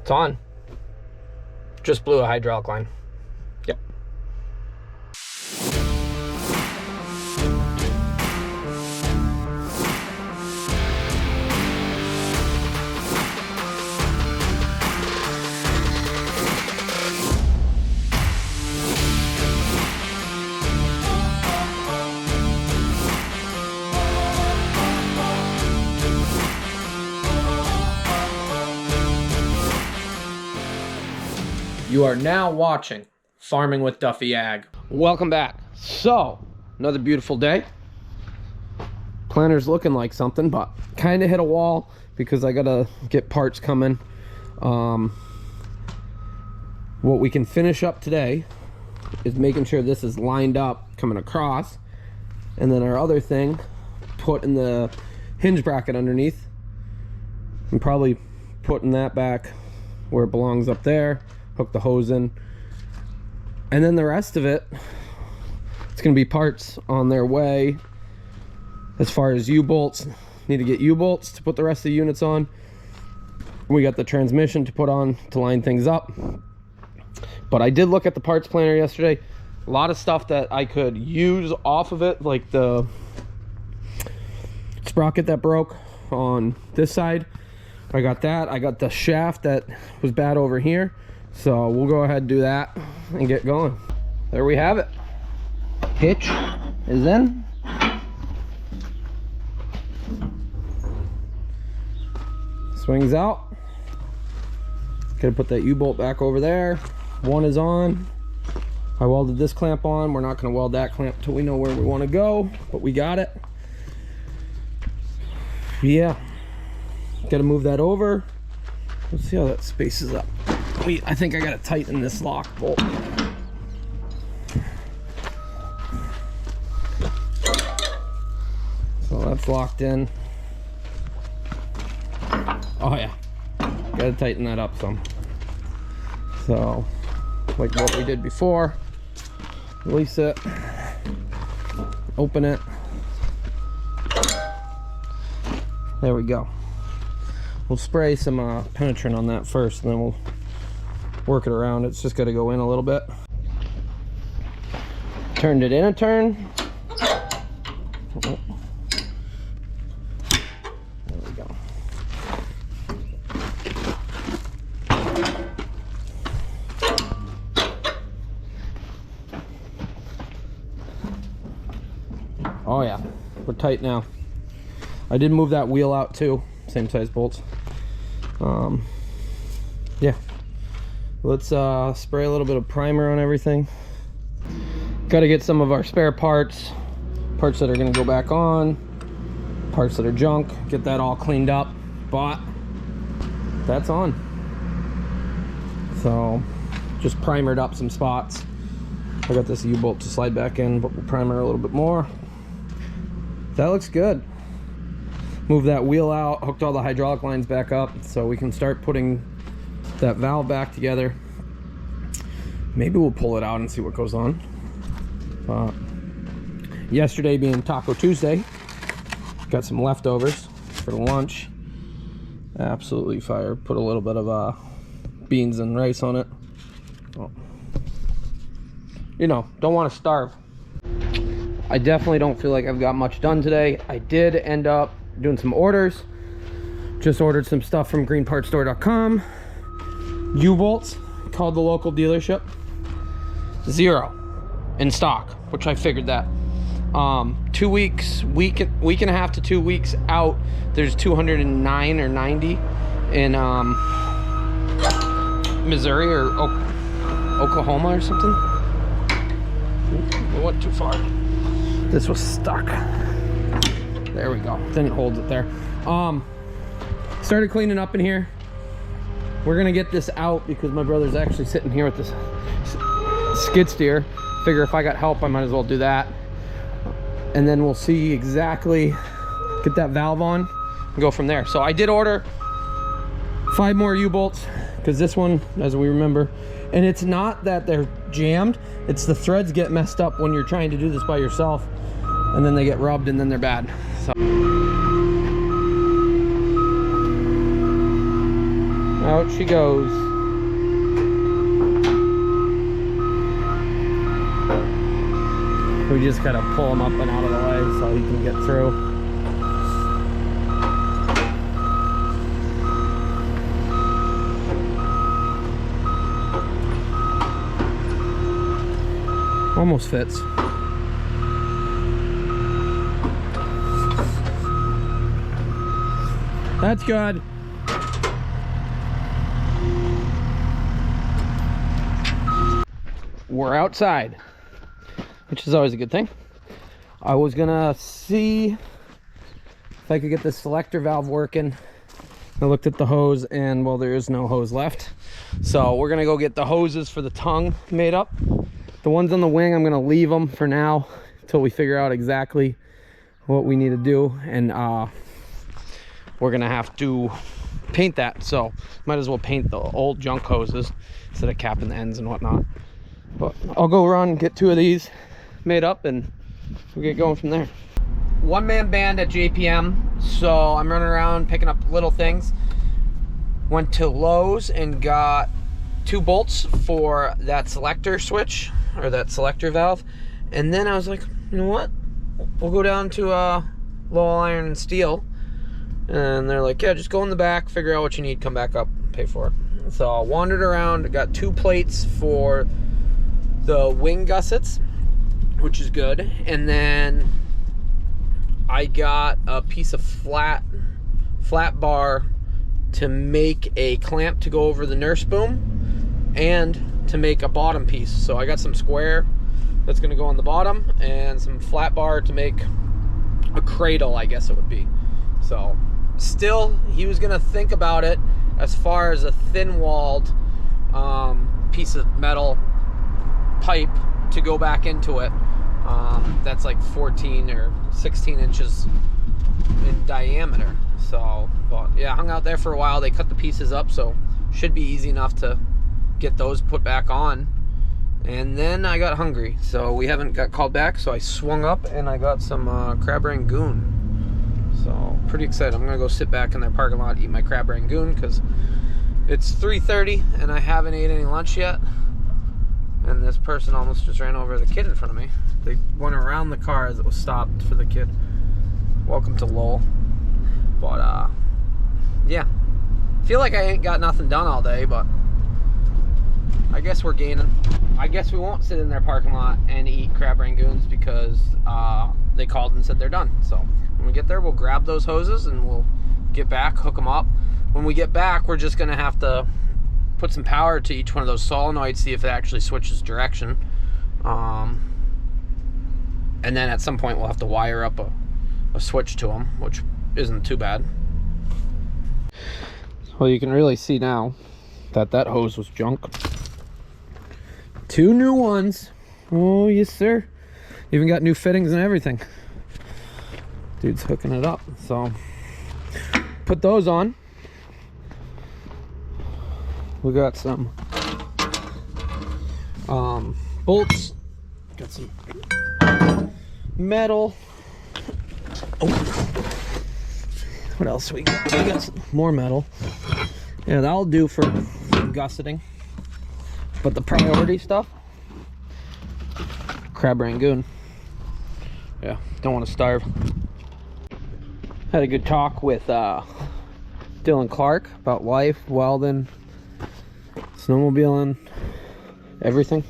It's on. Just blew a hydraulic line. Yep. You are now watching Farming with Duffy Ag. Welcome back. So, another beautiful day. Planter's looking like something, but kind of hit a wall because I gotta get parts coming. What we can finish up today is making sure this is lined up coming across, and then our other thing, putting the hinge bracket underneath and probably putting that back where it belongs up there. Hook the hose in, and then the rest of it, it's gonna be parts on their way. As far as U-bolts, need to get U-bolts to put the rest of the units on. We got the transmission to put on to line things up. But I did look at the parts planner yesterday. A lot of stuff that I could use off of it, like the sprocket that broke on this side. I got that. I got the shaft that was bad over here. So we'll go ahead and do that and get going. There we have it. Hitch is in. Swings out. Gotta put that U-bolt back over there. One is on. I welded this clamp on. We're not gonna weld that clamp till we know where we wanna go, but we got it. Yeah. Gotta move that over. Let's see how that spaces up. I think I gotta tighten this lock bolt. So that's locked in. Oh yeah, gotta tighten that up some. So, like what we did before, release it, open it. There we go. We'll spray some penetrant on that first, and then we'll work it around. It's just got to go in a little bit. Turned it in a turn. There we go. Oh yeah, we're tight now. I did move that wheel out too. Same size bolts. Yeah. Let's spray a little bit of primer on everything. Got to get some of our spare parts that are going to go back on, parts that are junk, get that all cleaned up. But that's on. So just primered up some spots. I got this U-bolt to slide back in, but we'll primer a little bit more. That looks good. Move that wheel out, hooked all the hydraulic lines back up so we can start putting that valve back together. Maybe we'll pull it out and see what goes on. Yesterday being Taco Tuesday, got some leftovers for the lunch. Absolutely fire. Put a little bit of beans and rice on it. Oh. You know, don't want to starve. I definitely don't feel like I've got much done today. I did end up doing some orders. Just ordered some stuff from greenpartstore.com. U-bolts, called the local dealership. 0 in stock, which I figured that. 2 weeks, week and a half to 2 weeks out, there's 209 or 90 in Missouri or Oklahoma or something. We went too far. This was stuck. There we go. Then it holds it there. Started cleaning up in here. We're gonna get this out because my brother's actually sitting here with this skid steer. Figure if I got help, I might as well do that. And then we'll see exactly, get that valve on and go from there. So I did order 5 more U-bolts because this one, as we remember, and it's not that they're jammed, it's the threads get messed up when you're trying to do this by yourself, and then they get rubbed and then they're bad. So Out she goes. We just gotta pull him up and out of the way so he can get through. Almost fits. That's good. We're outside, which is always a good thing. I was gonna see if I could get the selector valve working. I looked at the hose and, well, there is no hose left. So we're gonna go get the hoses for the tongue made up. The ones on the wing, I'm gonna leave them for now until we figure out exactly what we need to do. And we're gonna have to paint that. So might as well paint the old junk hoses instead of capping the ends and whatnot. But I'll go run and get 2 of these made up and we'll get going from there. One-man band at JPM, so I'm running around picking up little things. Went to Lowe's and got 2 bolts for that selector switch, or that selector valve. And then I was like, you know what? We'll go down to Lowell Iron and Steel. And they're like, yeah, just go in the back, figure out what you need, come back up, pay for it. So I wandered around, got 2 plates for the wing gussets, which is good. And then I got a piece of flat bar to make a clamp to go over the nurse boom and to make a bottom piece. So I got some square that's going to go on the bottom and some flat bar to make a cradle, I guess it would be. So still, he was going to think about it as far as a thin-walled piece of metal pipe to go back into it. That's like 14 or 16 inches in diameter. So, but yeah, hung out there for a while. They cut the pieces up, so should be easy enough to get those put back on. And then I got hungry, so we haven't got called back, so I swung up and I got some crab rangoon. So pretty excited. I'm gonna go sit back in their parking lot, eat my crab rangoon, because it's 3:30 and I haven't ate any lunch yet. And this person almost just ran over the kid in front of me. They went around the car as it was stopped for the kid. Welcome to Lowell. But yeah, feel like I ain't got nothing done all day, but I guess we're gaining. I guess we won't sit in their parking lot and eat crab rangoons because they called and said they're done. So when we get there, we'll grab those hoses and we'll get back, hook them up. When we get back, we're just gonna have to put some power to each one of those solenoids, see if it actually switches direction. And then at some point we'll have to wire up a switch to them, which isn't too bad. Well, you can really see now that that hose was junk. 2 new ones. Oh yes sir. Even got new fittings and everything. Dude's hooking it up. So put those on. We got some bolts, got some metal. Oh, what else we got? We got some more metal. Yeah, that'll do for gusseting. But the priority stuff, crab rangoon. Yeah, don't want to starve. Had a good talk with Dylan Clark about life, welding, snowmobiling, everything.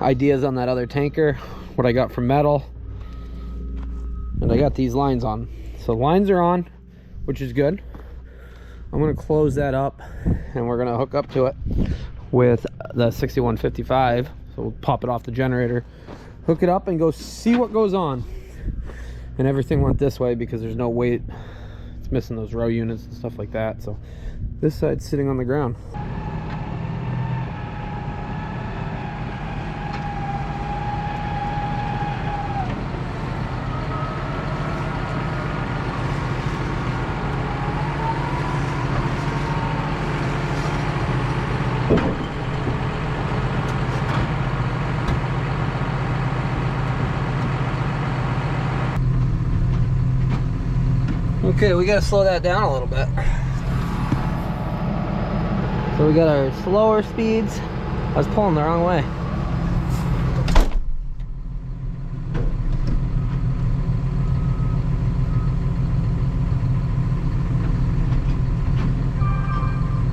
Ideas on that other tanker, what I got from metal. And I got these lines on. So lines are on, which is good. I'm gonna close that up and we're gonna hook up to it with the 6155. So we'll pop it off the generator, hook it up and go see what goes on. And everything went this way because there's no weight. It's missing those row units and stuff like that. So this side's sitting on the ground. Okay, we gotta slow that down a little bit. So we got our slower speeds. I was pulling the wrong way.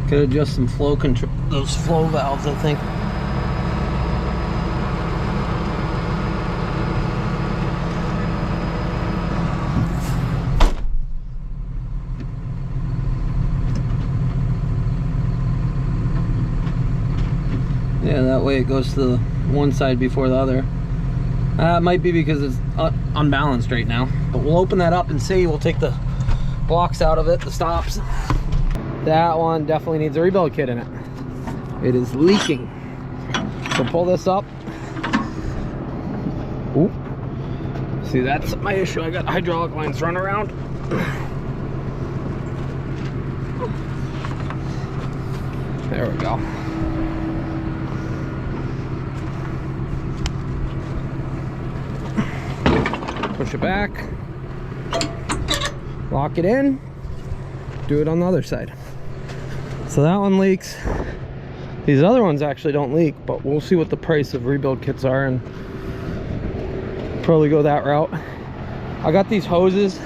Could adjust some flow control, those flow valves, I think. Yeah, that way it goes to the one side before the other. It might be because it's unbalanced right now. But we'll open that up and see. We'll take the blocks out of it, the stops. That one definitely needs a rebuild kit in it. It is leaking. So pull this up. Ooh. See, that's my issue. I got hydraulic lines run around. There we go. Push it back. Lock it in. Do it on the other side. So that one leaks. These other ones actually don't leak, but we'll see what the price of rebuild kits are and probably go that route. I got these hoses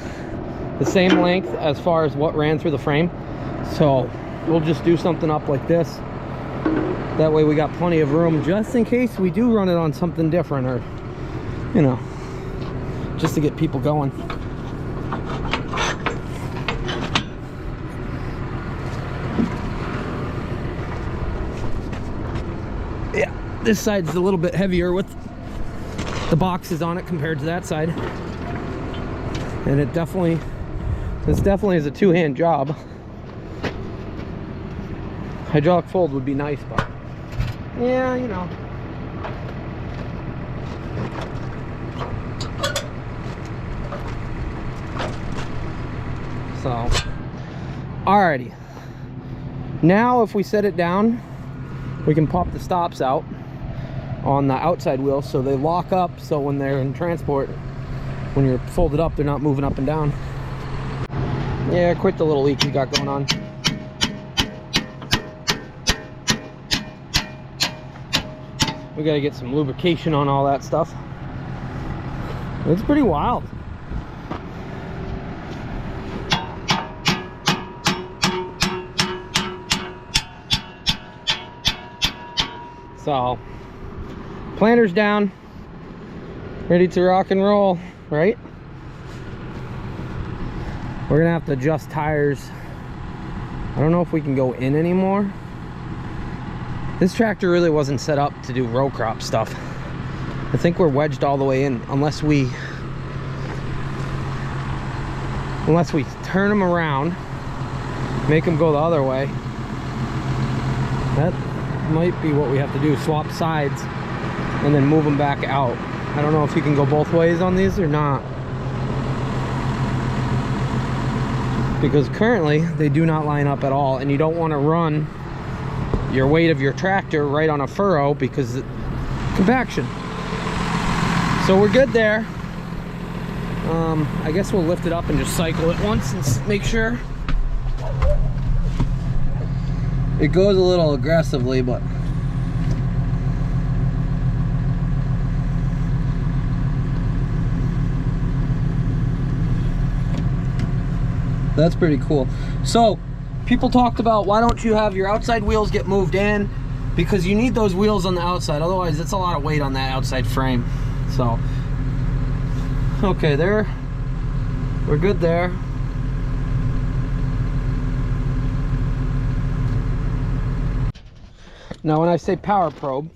the same length as far as what ran through the frame, so we'll just do something up like this. That way we got plenty of room just in case we do run it on something different, or you know, just to get people going. Yeah, this side's a little bit heavier with the boxes on it compared to that side, and this definitely is a two-hand job. Hydraulic fold would be nice, but yeah, you know. So alrighty, now if we set it down, we can pop the stops out on the outside wheels so they lock up, so when they're in transport, when you're folded up, they're not moving up and down. Yeah, quit the little leak you got going on. We gotta get some lubrication on all that stuff. It's pretty wild. So, planter's down, ready to rock and roll, right? We're gonna have to adjust tires. I don't know if we can go in anymore. This tractor really wasn't set up to do row crop stuff. I think we're wedged all the way in, unless we turn them around, make them go the other way. That might be what we have to do, swap sides and then move them back out. I don't know if you can go both ways on these or not, because currently they do not line up at all, and you don't want to run your weight of your tractor right on a furrow because compaction. So we're good there. I guess we'll lift it up and just cycle it once and make sure. It goes a little aggressively, but that's pretty cool. So people talked about, why don't you have your outside wheels get moved in, because you need those wheels on the outside, otherwise it's a lot of weight on that outside frame. So okay, there, we're good there. Now when I say power probe,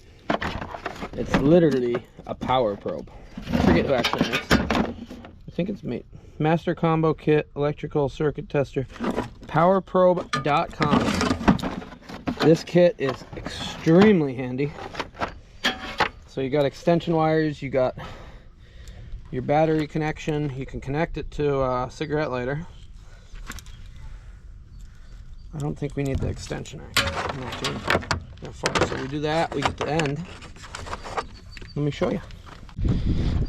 it's literally a power probe. I forget who actually makes it. I think it's made Master Combo Kit Electrical Circuit Tester, powerprobe.com. This kit is extremely handy. So you got extension wires, you got your battery connection, you can connect it to a cigarette lighter. I don't think we need the extension, actually. So we do that, we get the end. Let me show you.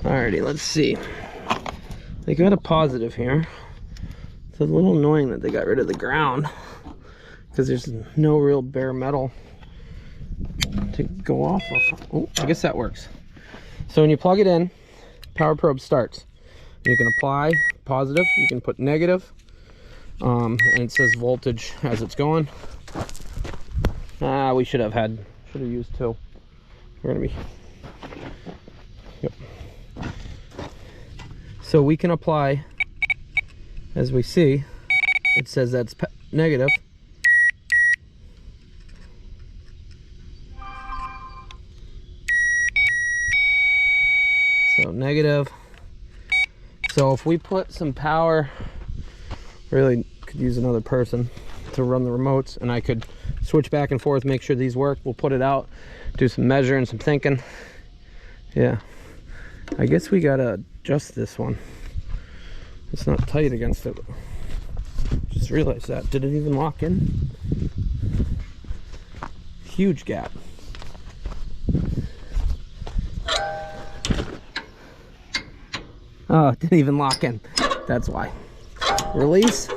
Alrighty, let's see. They got a positive here. It's a little annoying that they got rid of the ground, because there's no real bare metal to go off of. Oh, I guess that works. So when you plug it in, power probe starts. You can apply positive, you can put negative, and it says voltage as it's going. We should have used 2. We're gonna be, yep. So we can apply, as we see, it says that's negative. So negative. So if we put some power, really could use another person to run the remotes, and I could switch back and forth, make sure these work. We'll put it out, do some measuring, some thinking. Yeah, I guess we gotta adjust this one. It's not tight against it. Just realized that. Did it even lock in? Huge gap. Oh, it didn't even lock in. That's why. Release.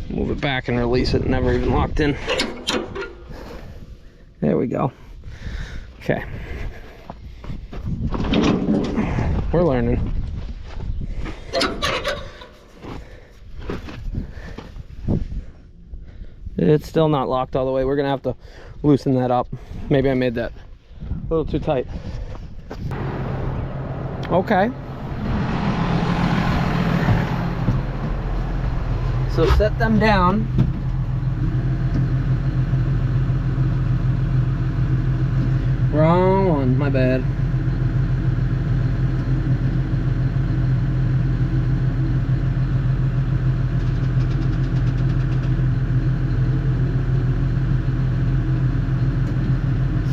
Move it back and release it. Never even locked in. There we go. Okay. We're learning. It's still not locked all the way. We're gonna have to loosen that up. Maybe I made that a little too tight. Okay. So set them down. Wrong one, my bad.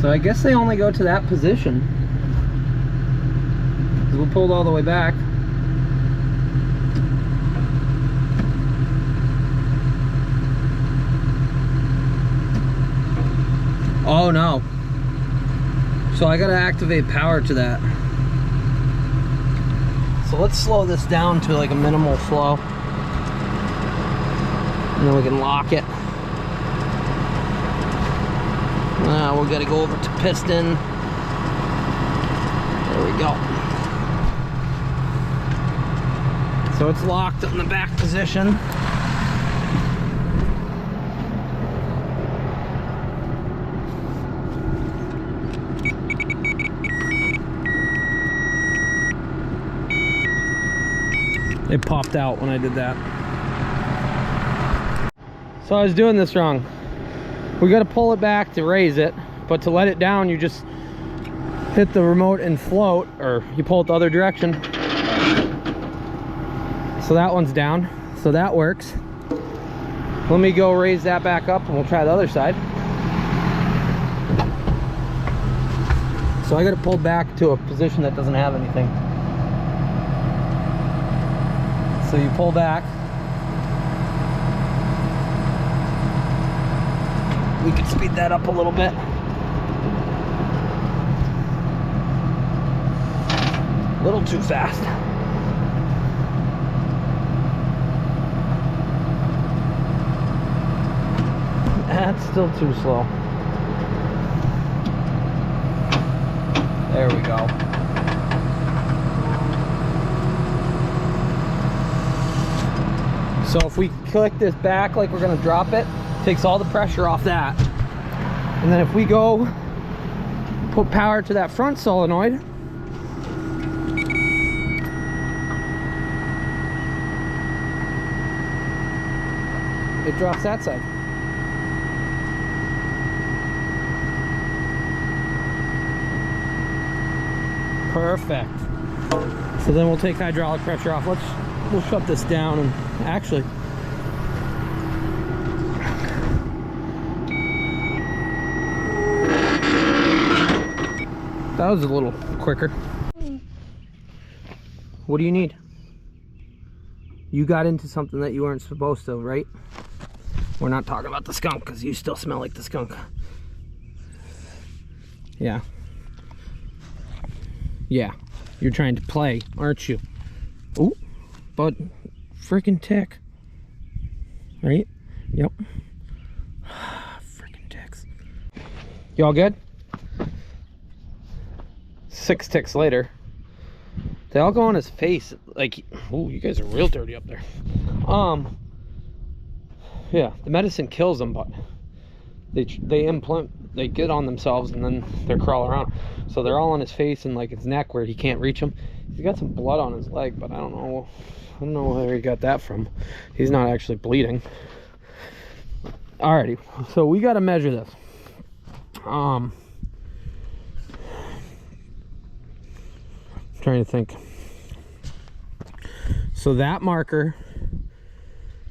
So I guess they only go to that position. We pulled all the way back. Oh no. So I gotta activate power to that. So let's slow this down to like a minimal slow. And then we can lock it. We're gonna go over to piston. There we go. So it's locked in the back position. It popped out when I did that. So I was doing this wrong. We got to pull it back to raise it, but to let it down, you just hit the remote and float, or you pull it the other direction. So that one's down, so that works. Let me go raise that back up and we'll try the other side. So I got it pulled back to a position that doesn't have anything. So you pull back. We could speed that up a little bit. A little too fast. That's still too slow. There we go. So if we click this back like we're gonna drop it, takes all the pressure off that. And then if we go put power to that front solenoid, it drops that side. Perfect. So then we'll take hydraulic pressure off. We'll shut this down, and actually that was a little quicker. What do you need? You got into something that you weren't supposed to, right? We're not talking about the skunk because you still smell like the skunk. Yeah. Yeah. You're trying to play, aren't you? Ooh, but freaking tick. Right? Yep. Freaking ticks. Y'all good? 6 ticks later. They all go on his face. Like, oh, you guys are real dirty up there. Yeah, the medicine kills them, but they get on themselves and then they crawl around. So they're all on his face and like his neck where he can't reach them. He's got some blood on his leg, but I don't know where he got that from. He's not actually bleeding. Alrighty, so we got to measure this. Trying to think. So that marker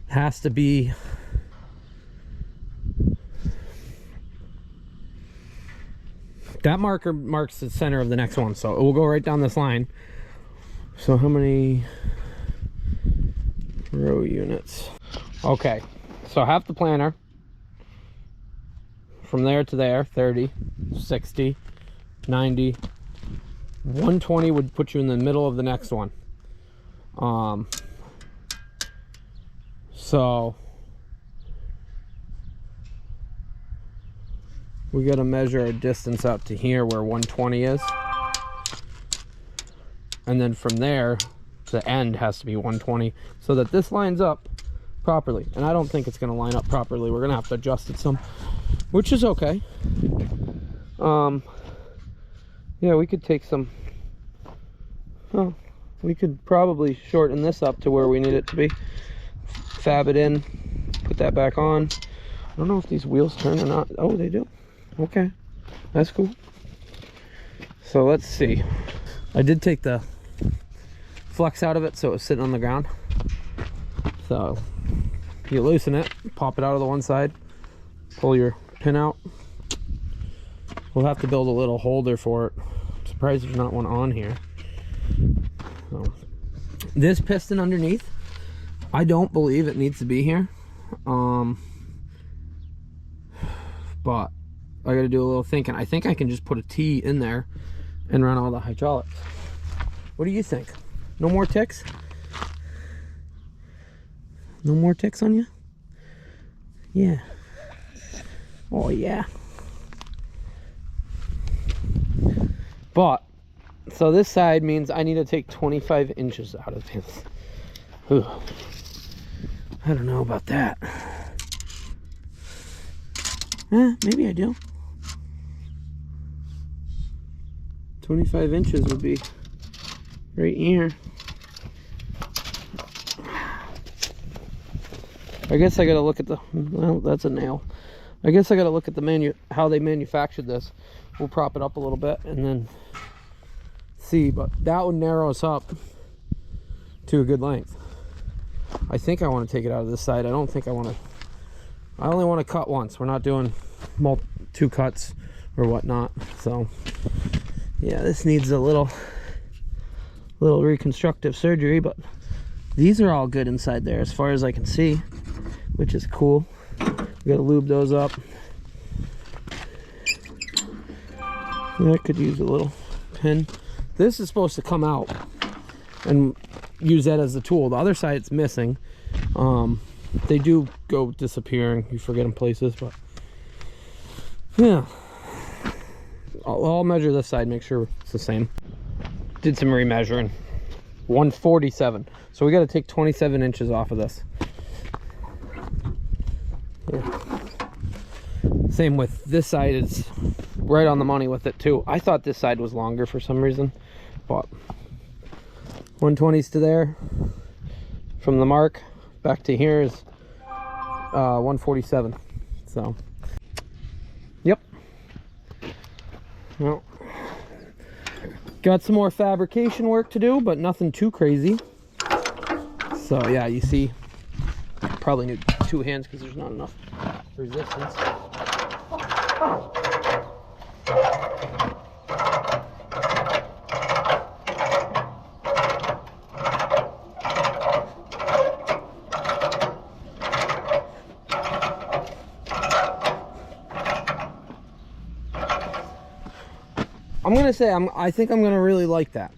has to be marks the center of the next one, so it will go right down this line. So how many row units? Okay, so half the planter from there to there, 30, 60, 90, 120 would put you in the middle of the next one. So we got to measure a distance out to here where 120 is, and then from there the end has to be 120 so that this lines up properly. And I don't think it's going to line up properly. We're going to have to adjust it some, which is okay. Yeah, we could take some, we could probably shorten this up to where we need it to be, fab it in, put that back on. I don't know if these wheels turn or not. Oh, they do. Okay, that's cool. So let's see. I did take the flex out of it so it was sitting on the ground. So you loosen it, pop it out of the one side, pull your pin out. We'll have to build a little holder for it. I'm surprised there's not one on here. So, this piston underneath, I don't believe it needs to be here. But I gotta do a little thinking. I think I can just put a T in there and run all the hydraulics. What do you think? No more ticks? No more ticks on you? Yeah. Oh yeah. But, so this side means I need to take 25 inches out of this. Ooh. I don't know about that. Maybe I do. 25 inches would be right here. I guess I gotta look at the, well, that's a nail. I guess I gotta look at the how they manufactured this. We'll prop it up a little bit and then see, but that would narrow us up to a good length. I think I want to take it out of this side. I don't think I want to, I only want to cut once. We're not doing 2 cuts or whatnot. So yeah, this needs a little reconstructive surgery, but these are all good inside there as far as I can see, which is cool. We gotta lube those up. I could use a little pin. This is supposed to come out and use that as the tool. The other side it's missing. They do go disappearing. You forget them places, but yeah. I'll measure this side, make sure it's the same. Did some remeasuring. 147. So we got to take 27 inches off of this. Here. Same with this side, it's right on the money with it too. I thought this side was longer for some reason, but 120's to there. From the mark back to here is 147. So, yep. Well, got some more fabrication work to do, but nothing too crazy. So yeah, you see, probably need 2 hands because there's not enough resistance. I'm gonna say I think I'm gonna really like that.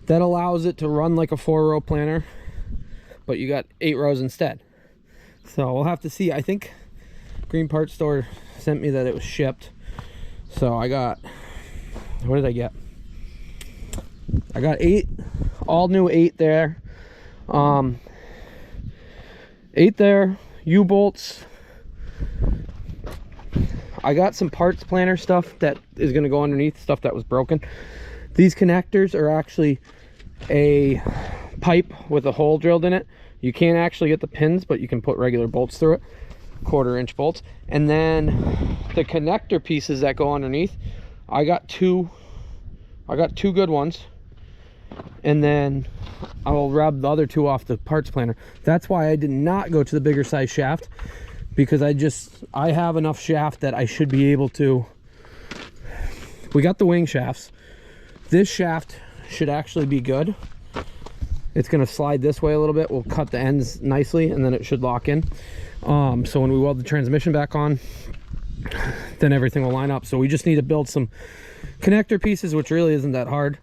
that allows it to run like a 4-row planter, but you got 8 rows instead. So we'll have to see. I think Green Parts Store sent me that it was shipped. So I got, what did I get? I got 8, all new 8 there. 8 there, U-bolts. I got some parts planter stuff that is going to go underneath, stuff that was broken. These connectors are actually a pipe with a hole drilled in it. You can't actually get the pins, but you can put regular bolts through it, 1/4-inch bolts. And then the connector pieces that go underneath, I got two good ones, and then I will rub the other 2 off the parts planter. That's why I did not go to the bigger size shaft, because I have enough shaft that I should be able to. We got the wing shafts. This shaft should actually be good. It's going to slide this way a little bit. We'll cut the ends nicely, and then it should lock in. So when we weld the transmission back on, then everything will line up. So we just need to build some connector pieces, which really isn't that hard,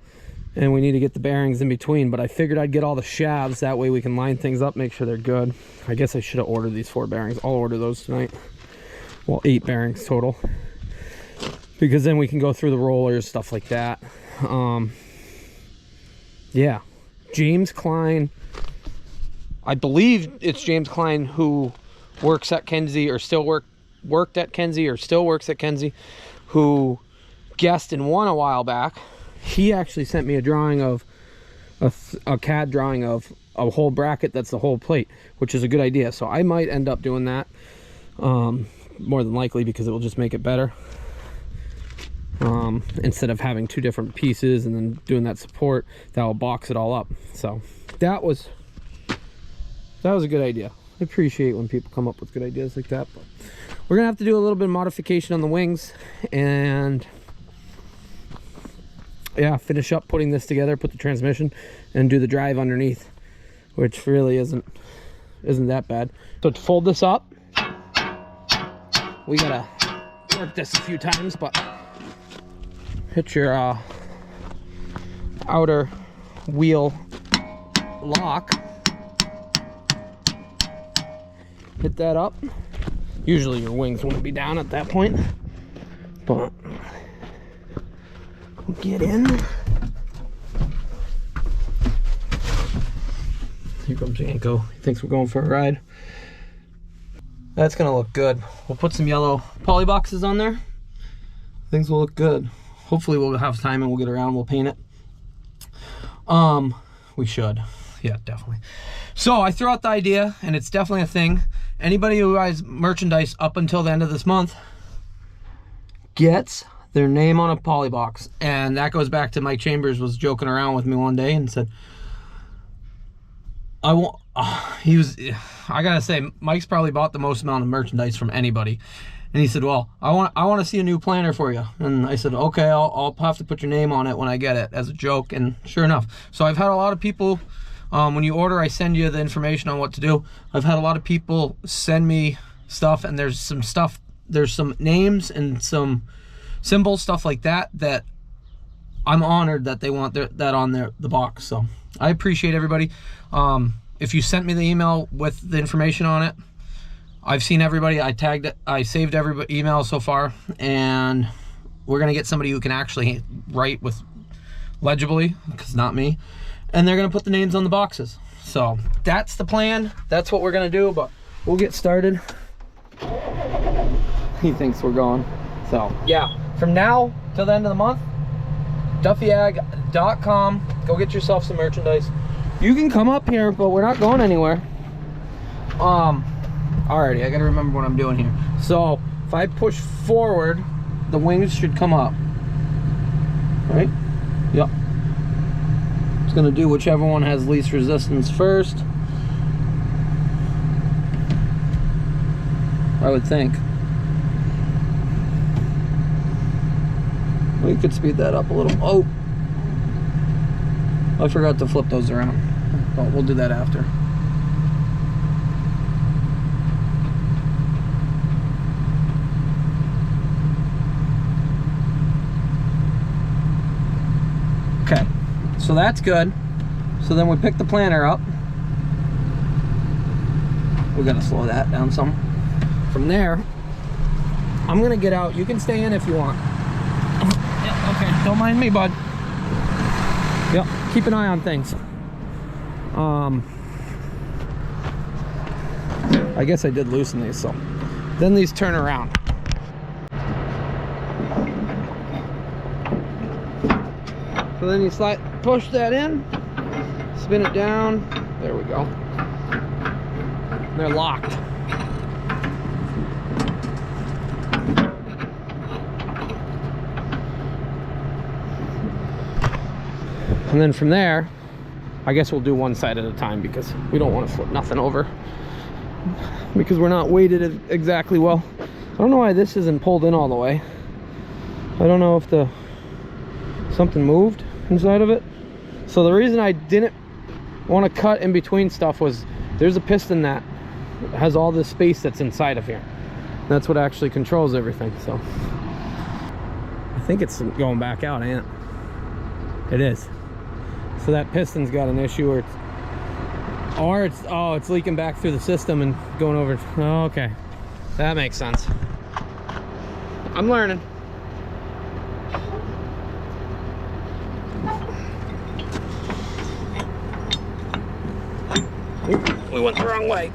and we need to get the bearings in between. But I figured I'd get all the shafts, that way we can line things up, make sure they're good. I guess I should have ordered these 4 bearings. I'll order those tonight. Well, 8 bearings total, because then we can go through the rollers, stuff like that. Yeah, James Klein, I believe it's James Klein, who works at Kenzie, or still worked at Kenzie, or still works at Kenzie, who guessed and won a while back. He actually sent me a drawing of a CAD drawing of a whole bracket that's the whole plate, which is a good idea. So I might end up doing that, more than likely, because it will just make it better, instead of having 2 different pieces and then doing that support. That will box it all up. So that was a good idea. I appreciate when people come up with good ideas like that. But we're gonna have to do a little bit of modification on the wings, and yeah, finish up putting this together, put the transmission, and do the drive underneath, which really isn't that bad. So to fold this up, we gotta work this a few times, but hit your outer wheel lock, hit that up. Usually your wings wouldn't be down at that point, but we'll get in. Here comes Yanko. He thinks we're going for a ride. That's gonna look good. We'll put some yellow poly boxes on there. Things will look good. Hopefully we'll have time and we'll get around, we'll paint it. We should. Yeah, definitely. So I threw out the idea, and it's definitely a thing. Anybody who buys merchandise up until the end of this month gets their name on a poly box. And that goes back to Mike Chambers was joking around with me one day and said, I gotta say, Mike's probably bought the most amount of merchandise from anybody. And he said, well, I want to see a new planner for you. And I said, okay, I'll have to put your name on it when I get it, as a joke. And sure enough. So I've had a lot of people, when you order, I send you the information on what to do. I've had a lot of people send me stuff, and there's some names and some symbols, stuff like that, that I'm honored that they want that on the box. So I appreciate everybody. If you sent me the email with the information on it, I've seen everybody. I tagged it. I saved every email so far, and we're gonna get somebody who can actually write with legibly, because not me, and they're gonna put the names on the boxes. So that's the plan. That's what we're gonna do. But we'll get started. He thinks we're going. So yeah, from now till the end of the month, duffyag.com. Go get yourself some merchandise. You can come up here, but we're not going anywhere. Alrighty, I gotta remember what I'm doing here. So if I push forward, the wings should come up. Right? Yep. It's gonna do whichever one has least resistance first, I would think. We could speed that up a little. Oh, I forgot to flip those around, but we'll do that after. Okay, So that's good. So then we pick the planter up. We gotta slow that down some. From there, I'm gonna get out. You can stay in if you want. Yeah, okay, don't mind me, bud. Yep, keep an eye on things. I guess I did loosen these, so then these turn around. So then you push that in, spin it down. There we go. They're locked. And then from there, I guess we'll do one side at a time because we don't want to flip nothing over, because we're not weighted exactly well. I don't know why this isn't pulled in all the way. I don't know if something moved inside of it. So the reason I didn't want to cut in between stuff was there's a piston that has all this space that's inside of here. That's what actually controls everything. So I think it's going back out, ain't it? It is. So that piston's got an issue, or it's leaking back through the system and going over. Oh, okay, that makes sense. I'm learning. Oop, we went the wrong way.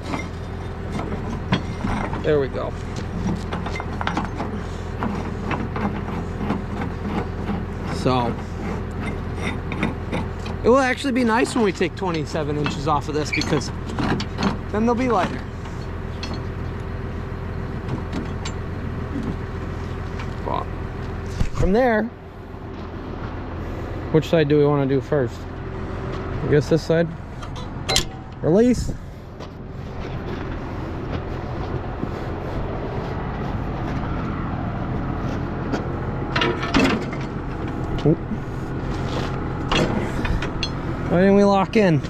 There we go. So it will actually be nice when we take 27 inches off of this, because then they'll be lighter. But from there, which side do we want to do first? I guess this side. Release. Oop. Why didn't we lock in?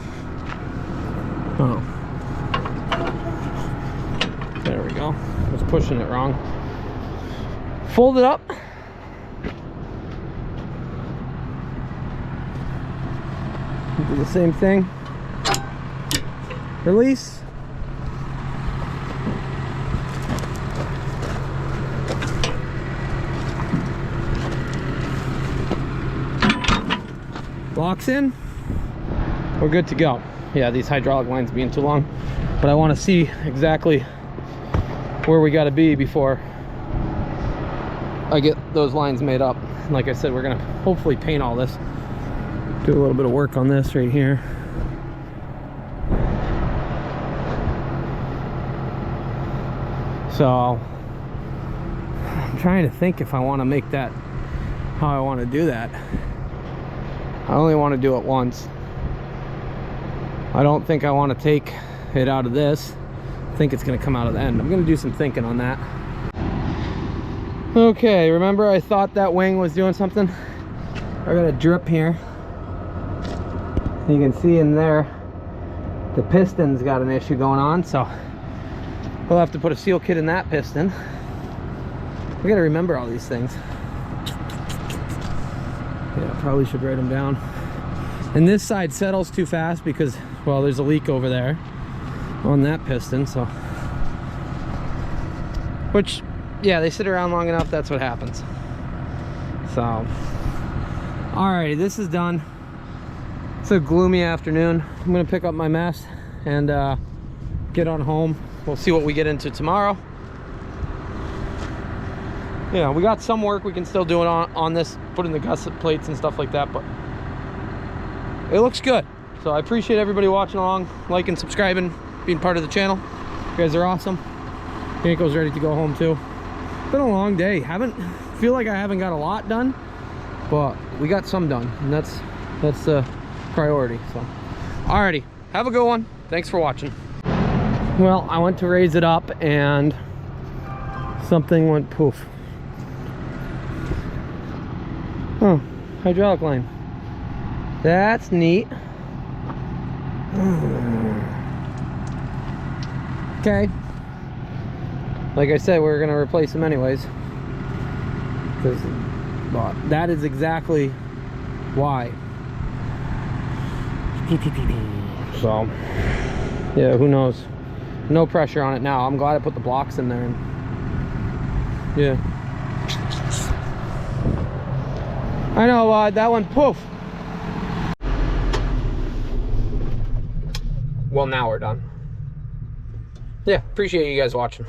Oh. There we go. I was pushing it wrong. Fold it up. Do the same thing. Release. Locks in. We're good to go. Yeah, these hydraulic lines being too long, but I want to see exactly where we got to be before I get those lines made up. And like I said, we're gonna hopefully paint all this, do a little bit of work on this right here. So I'm trying to think if I want to make that how I want to do that. I only want to do it once. I don't think I want to take it out of this. I think it's going to come out of the end. I'm going to do some thinking on that. Okay, remember I thought that wing was doing something? I got a drip here. You can see in there the piston's got an issue going on, so we'll have to put a seal kit in that piston. We got to remember all these things. Yeah, probably should write them down. And this side settles too fast because, well, there's a leak over there on that piston, so. Which, yeah, they sit around long enough, that's what happens. So, alrighty, this is done. It's a gloomy afternoon. I'm gonna pick up my mess and get on home. We'll see what we get into tomorrow. Yeah, we got some work we can still do it on this, putting the gusset plates and stuff like that, but it looks good. So I appreciate everybody watching along, liking, subscribing, being part of the channel. You guys are awesome. Nico's ready to go home too. Been a long day. Feel like I haven't got a lot done, but we got some done, and that's the priority. So alrighty, have a good one. Thanks for watching. Well, I went to raise it up and something went poof. Oh, hydraulic line. That's neat. Okay. Like I said, we're gonna replace them anyways, because that is exactly why. So, yeah, who knows? No pressure on it now. I'm glad I put the blocks in there. And, yeah. I know, that one, poof. Well, now we're done. Yeah, appreciate you guys watching.